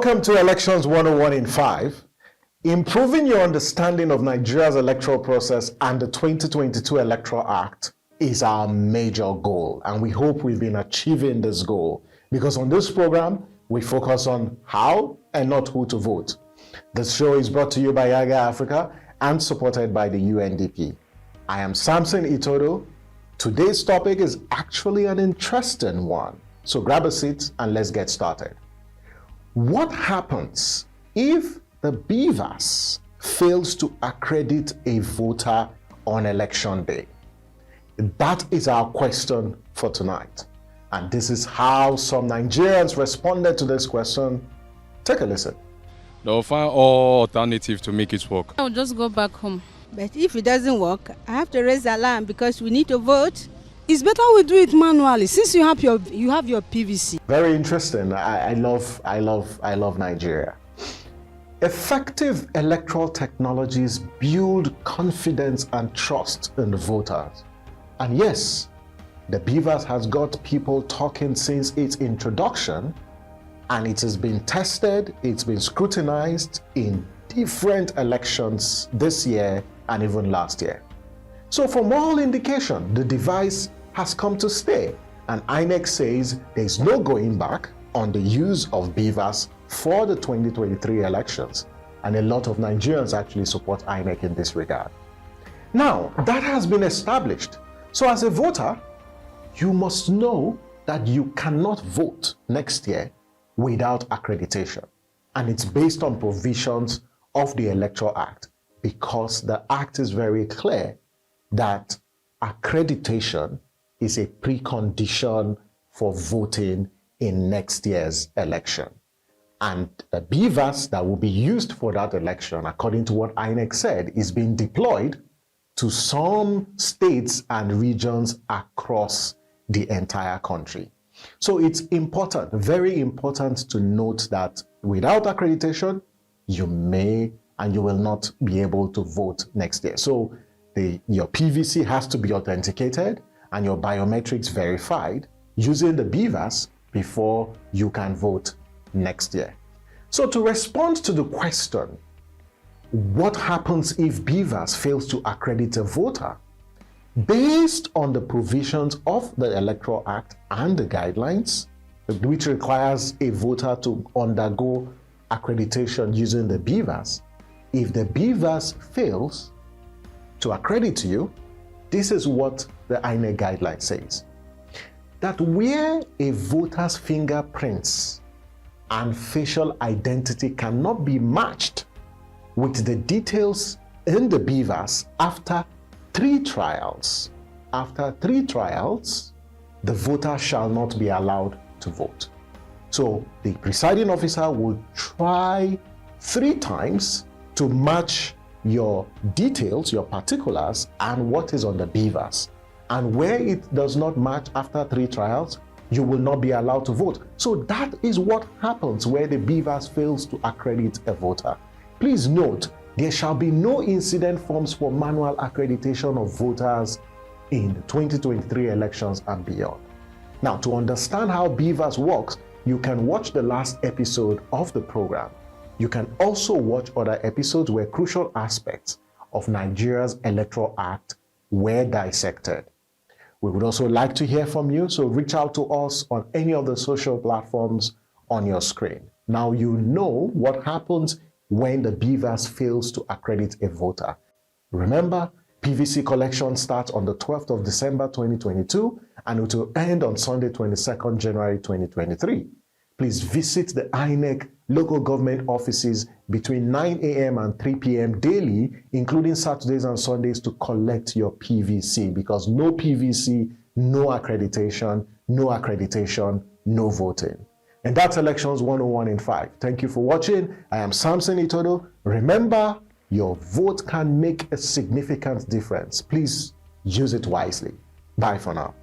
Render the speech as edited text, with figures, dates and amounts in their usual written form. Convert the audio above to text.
Welcome to Elections 101 in 5. Improving your understanding of Nigeria's electoral process and the 2022 Electoral Act is our major goal, and we hope we've been achieving this goal because on this program, we focus on how and not who to vote. This show is brought to you by Yaga Africa and supported by the UNDP. I am Samson Itodo. Today's topic is actually an interesting one, so grab a seat and let's get started. What happens if the BVAS fails to accredit a voter on election day? That is our question for tonight. And this is how some Nigerians responded to this question. Take a listen. They'll find all alternatives to make it work. I'll just go back home. But if it doesn't work, I have to raise the alarm because we need to vote. It's better we do it manually since you have your PVC. Very interesting. I love Nigeria. Effective electoral technologies build confidence and trust in the voters. And yes, the BVAS has got people talking since its introduction, and it has been tested, it's been scrutinized in different elections this year and even last year. So from all indication, the device has come to stay, and INEC says there's no going back on the use of BVAS for the 2023 elections, and a lot of Nigerians actually support INEC in this regard. Now, that has been established. So as a voter, you must know that you cannot vote next year without accreditation, and it's based on provisions of the Electoral Act, because the Act is very clear that accreditation is a precondition for voting in next year's election. And the BVAS that will be used for that election, according to what INEC said, is being deployed to some states and regions across the entire country. So it's important, very important to note that without accreditation, you may and you will not be able to vote next year. So your PVC has to be authenticated and your biometrics verified using the BVAS before you can vote next year. So to respond to the question, what happens if BVAS fails to accredit a voter? Based on the provisions of the Electoral Act and the guidelines, which requires a voter to undergo accreditation using the BVAS, if the BVAS fails to accredit you, this is what the INEC guideline says. That where a voter's fingerprints and facial identity cannot be matched with the details in the BVAS after 3 trials, the voter shall not be allowed to vote. So the presiding officer will try 3 times to match your details, your particulars, and what is on the BVAS. And where it does not match after 3 trials, you will not be allowed to vote. So that is what happens where the BVAS fails to accredit a voter. Please note, there shall be no incident forms for manual accreditation of voters in the 2023 elections and beyond. Now, to understand how BVAS works, you can watch the last episode of the program. You can also watch other episodes where crucial aspects of Nigeria's Electoral Act were dissected. We would also like to hear from you, so reach out to us on any of the social platforms on your screen. Now you know what happens when the BVAS fails to accredit a voter. Remember, PVC collection starts on the 12th of December 2022 and it will end on Sunday 22nd January 2023. Please visit the INEC local government offices between 9 a.m. and 3 p.m. daily, including Saturdays and Sundays, to collect your PVC, because no PVC, no accreditation, no voting. And that's Elections 101 in 5. Thank you for watching. I am Samson Itodo. Remember, your vote can make a significant difference. Please use it wisely. Bye for now.